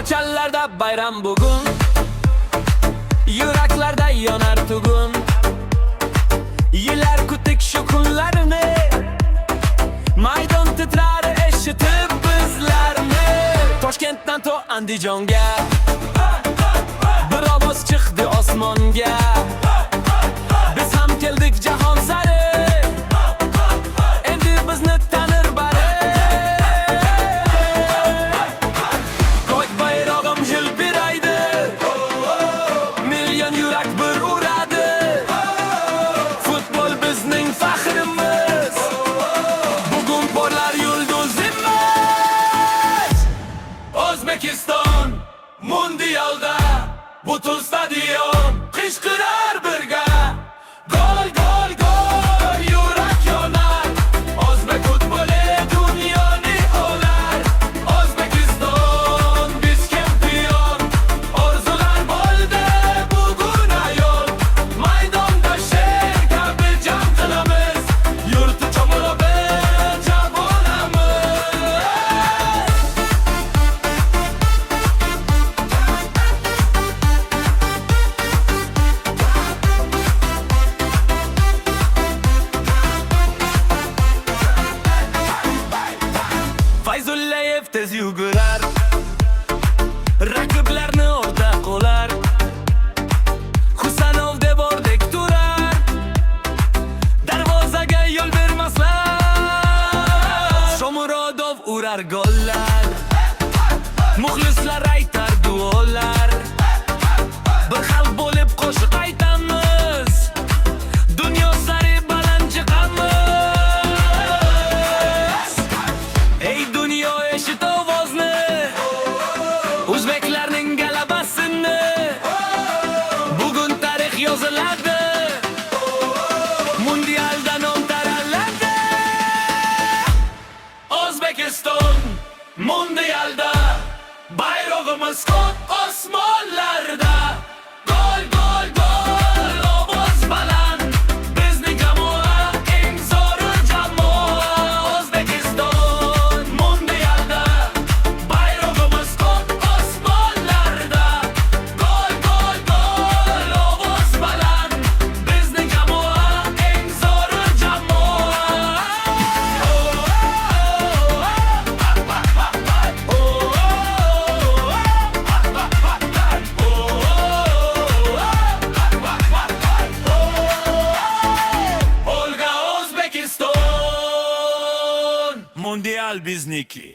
Ko'chalarda bayram bugun, yuraklarda yonar tugun. Yillar kutdik shu kunlarni, maydon titrar eshitib bizlarni. Toshkentdan to Andijonga bir ovoz chiqdi osmonga. Biz ham keldik jahon sari, endi bizni tanir bari. Ko'k bayrog'im jilpiraydi, million yurak bir uradi. Futbol bizning faxrimiz, bugun porlar yulduzimiz. O'zbekiston mundialda butun stadion qishqirar birga. Gol, gol, gol, yurak yonar. O'zbek futboli dunyoni olar. O'zbekiston biz chempion, orzular bo'ldi bugun ayon. Maydonda sher kabi jam qilamiz, yurtni cho'milib jam olamiz. Fayzullayev tez yugurar, raqiblarni o'rta qo'lar. Husanov devordek turar, darvozaga yo'l bermaslar. Shomurodov urar gollar, muxlislar aytar duolar. Bir xalq bo'lib qo'shiq aytamiz, dunyo sari baland chiqamiz. Ey dunyo eshit ovozni, o'zbeklarning g'alabasini. Bugun tarix yoziladi, mundialda nom taraladi. O'zbekiston mundialda, bayrog'imiz ko'k osmonlarda. Gol, gol, gol, ovoz baland, bizning jamoa eng zo'r jamoa. O'zbekiston mundialda, bayrog'imiz ko'k osmonlarda. Gol, gol, gol, ovoz baland, bizning jamoa eng zo'r jamoa. Olga O'zbekiston, mundial bizniki.